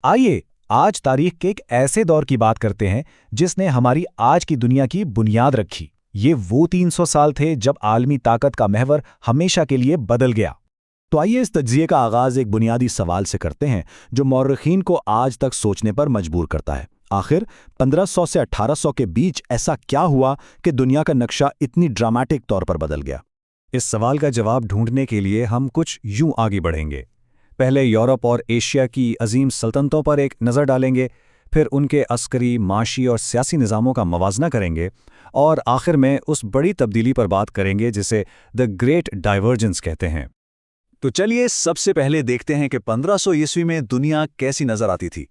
आइए आज तारीख के एक ऐसे दौर की बात करते हैं जिसने हमारी आज की दुनिया की बुनियाद रखी। ये वो 300 साल थे जब आलमी ताकत का महवर हमेशा के लिए बदल गया। तो आइए इस तज्जिये का आगाज एक बुनियादी सवाल से करते हैं जो मौर्रखीन को आज तक सोचने पर मजबूर करता है। आखिर 1500 से 1800 के बीच ऐसा क्या हुआ कि दुनिया का नक्शा इतनी ड्रामेटिक तौर पर बदल गया? इस सवाल का जवाब ढूंढने के लिए हम कुछ यूं आगे बढ़ेंगे। पहले यूरोप और एशिया की अजीम सल्तनतों पर एक नज़र डालेंगे, फिर उनके अस्करी, माशी और सियासी निज़ामों का मवाजना करेंगे, और आखिर में उस बड़ी तब्दीली पर बात करेंगे जिसे द ग्रेट डाइवर्जेंस कहते हैं। तो चलिए सबसे पहले देखते हैं कि 1500 ईस्वी में दुनिया कैसी नजर आती थी।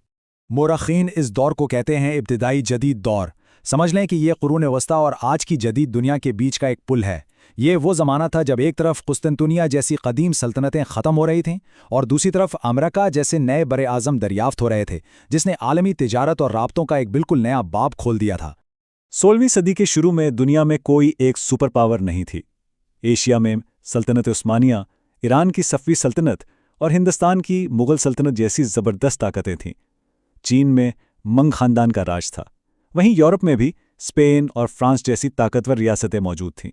मोरखीन इस दौर को कहते हैं इब्तिदाई जदीद दौर। समझ लें कि ये कुरून वस्ता और आज की जदीद दुनिया के बीच का एक पुल है। ये वो ज़माना था जब एक तरफ कुस्तुनतुनिया जैसी कदीम सल्तनतें ख़त्म हो रही थीं और दूसरी तरफ अमेरिका जैसे नए बरे आज़म दरियाफ्त हो रहे थे, जिसने आलमी तिजारत और राब्तों का एक बिल्कुल नया बाब खोल दिया था। 16वीं सदी के शुरू में दुनिया में कोई एक सुपर पावर नहीं थी। एशिया में सल्तनत उस्मानिया, ईरान की सफ़वी सल्तनत और हिंदुस्तान की मुग़ल सल्तनत जैसी ज़बरदस्त ताकतें थीं। चीन में मंग ख़ानदान का राज था। वहीं यूरोप में भी स्पेन और फ्रांस जैसी ताकतवर रियासतें मौजूद थीं।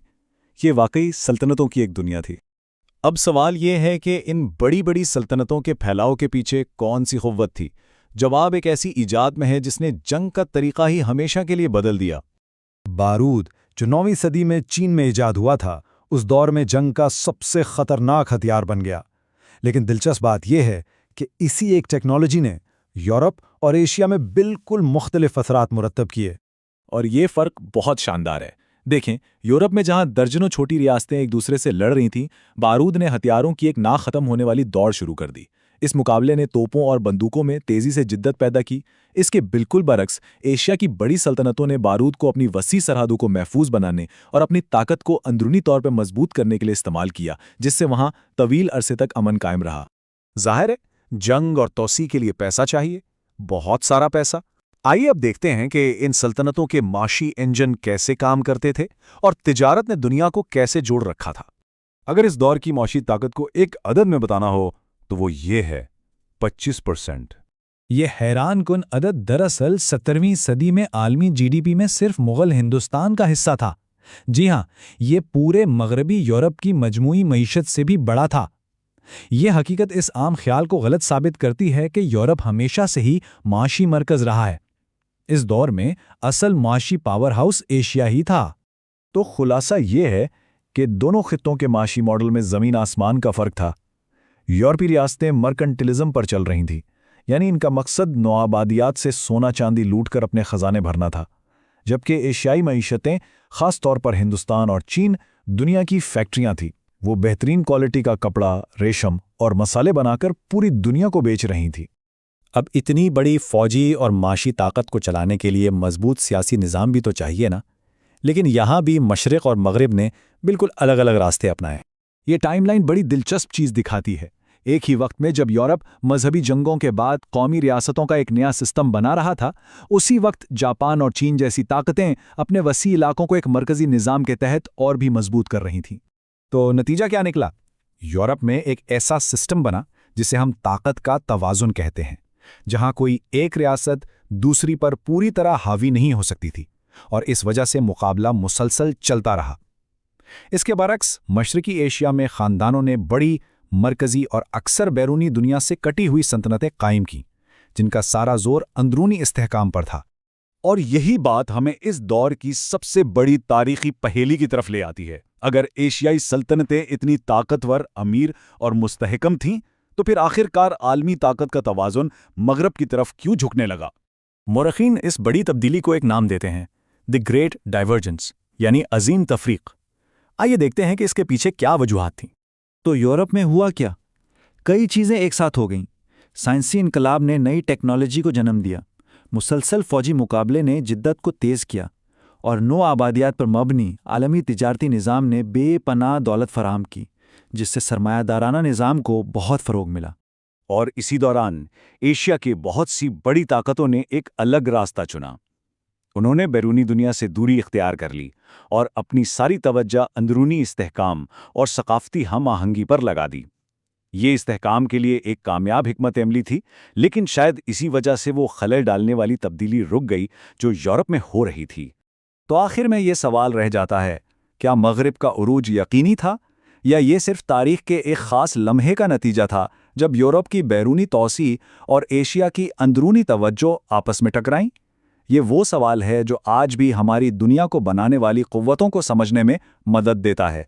ये वाकई सल्तनतों की एक दुनिया थी। अब सवाल ये है कि इन बड़ी बड़ी सल्तनतों के फैलाव के पीछे कौन सी क़ुव्वत थी? जवाब एक ऐसी ईजाद में है जिसने जंग का तरीक़ा ही हमेशा के लिए बदल दिया। बारूद, जो 9वीं सदी में चीन में ईजाद हुआ था, उस दौर में जंग का सबसे ख़तरनाक हथियार बन गया। लेकिन दिलचस्प बात यह है कि इसी एक टेक्नोलॉजी ने यूरोप और एशिया में बिल्कुल मुख्तलिफ असरात मुरतब किए। और ये फ़र्क बहुत शानदार है। देखें, यूरोप में जहां दर्जनों छोटी रियासतें एक दूसरे से लड़ रही थीं, बारूद ने हथियारों की एक ना ख़त्म होने वाली दौड़ शुरू कर दी। इस मुकाबले ने तोपों और बंदूकों में तेज़ी से जिद्दत पैदा की। इसके बिल्कुल बरक्स एशिया की बड़ी सल्तनतों ने बारूद को अपनी वसी सरहदों को महफूज बनाने और अपनी ताकत को अंदरूनी तौर पर मजबूत करने के लिए इस्तेमाल किया, जिससे वहां तवील अरसे तक अमन कायम रहा। ज़ाहिर है, जंग और तोसी के लिए पैसा चाहिए, बहुत सारा पैसा। आइए अब देखते हैं कि इन सल्तनतों के माशी इंजन कैसे काम करते थे और तिजारत ने दुनिया को कैसे जोड़ रखा था। अगर इस दौर की माशी ताकत को एक अदद में बताना हो तो वो ये है 25%। ये हैरान कुन अदद दरअसल 17वीं सदी में आलमी जीडीपी में सिर्फ मुग़ल हिंदुस्तान का हिस्सा था। जी हाँ, ये पूरे मगरबी यूरोप की मजमूई मईशत से भी बड़ा था। ये हकीकत इस आम ख्याल को गलत साबित करती है कि यूरोप हमेशा से ही माशी मरकज़ रहा है। इस दौर में असल माशी पावर हाउस एशिया ही था। तो खुलासा ये है कि दोनों खित्तों के माशी मॉडल में ज़मीन आसमान का फ़र्क था। यूरोपीय रियासतें मर्कंटिलिज्म पर चल रही थीं, यानी इनका मकसद नौआबादियात से सोना चांदी लूटकर अपने खजाने भरना था, जबकि एशियाई मईशतें, ख़ास तौर पर हिंदुस्तान और चीन, दुनिया की फैक्ट्रियां थीं। वो बेहतरीन क्वालिटी का कपड़ा, रेशम और मसाले बनाकर पूरी दुनिया को बेच रही थीं। अब इतनी बड़ी फौजी और माशी ताकत को चलाने के लिए मजबूत सियासी निज़ाम भी तो चाहिए ना। लेकिन यहाँ भी मशरिक़ और मगरिब ने बिल्कुल अलग अलग रास्ते अपनाए। ये टाइमलाइन बड़ी दिलचस्प चीज़ दिखाती है। एक ही वक्त में जब यूरोप मजहबी जंगों के बाद कौमी रियासतों का एक नया सिस्टम बना रहा था, उसी वक्त जापान और चीन जैसी ताकतें अपने वसी इलाकों को एक मरकज़ी निज़ाम के तहत और भी मजबूत कर रही थीं। तो नतीजा क्या निकला? यूरोप में एक ऐसा सिस्टम बना जिसे हम ताकत का तवाज़ुन कहते हैं, जहां कोई एक रियासत दूसरी पर पूरी तरह हावी नहीं हो सकती थी, और इस वजह से मुकाबला मुसलसल चलता रहा। इसके बरक्स मशरकी एशिया में ख़ानदानों ने बड़ी, मरकज़ी और अक्सर बैरूनी दुनिया से कटी हुई सल्तनतें कायम की, जिनका सारा जोर अंदरूनी इस्तेहकाम पर था। और यही बात हमें इस दौर की सबसे बड़ी तारीख़ी पहेली की तरफ ले आती है। अगर एशियाई सल्तनतें इतनी ताकतवर, अमीर और मुस्तहकम थीं, तो फिर आखिरकार आलमी ताकत का तवाज़ुन मगरब की तरफ क्यों झुकने लगा? मोरखीन इस बड़ी तब्दीली को एक नाम देते हैं, द ग्रेट डाइवर्जेंस, यानी अजीम तफरीक। आइए देखते हैं कि इसके पीछे क्या वजूहात थीं। तो यूरोप में हुआ क्या? कई चीज़ें एक साथ हो गईं। साइंसी इनकलाब ने नई टेक्नोलॉजी को जन्म दिया, मुसलसल फौजी मुकाबले ने जिद्दत को तेज़ किया, और नो आबादियात पर मबनी आलमी तिजारती निज़ाम ने बेपनाह दौलत फराहम की, जिससे सरमायादाराना निज़ाम को बहुत फ़रोग मिला। और इसी दौरान एशिया की बहुत सी बड़ी ताकतों ने एक अलग रास्ता चुना। उन्होंने बैरूनी दुनिया से दूरी इख्तियार कर ली और अपनी सारी तवज्जो अंदरूनी इस्तेहकाम और सकाफ़ती हम आहंगी पर लगा दी। یہ استحکام کے لیے ایک کامیاب حکمت عملی تھی، لیکن شاید اسی وجہ سے وہ خلل ڈالنے والی تبدیلی رک گئی جو یورپ میں ہو رہی تھی۔ تو آخر میں یہ سوال رہ جاتا ہے، کیا مغرب کا عروج یقینی تھا، یا یہ صرف تاریخ کے ایک خاص لمحے کا نتیجہ تھا جب یورپ کی بیرونی توسیع اور ایشیا کی اندرونی توجہ آپس میں ٹکرائیں؟ یہ وہ سوال ہے جو آج بھی ہماری دنیا کو بنانے والی قوتوں کو سمجھنے میں مدد دیتا ہے۔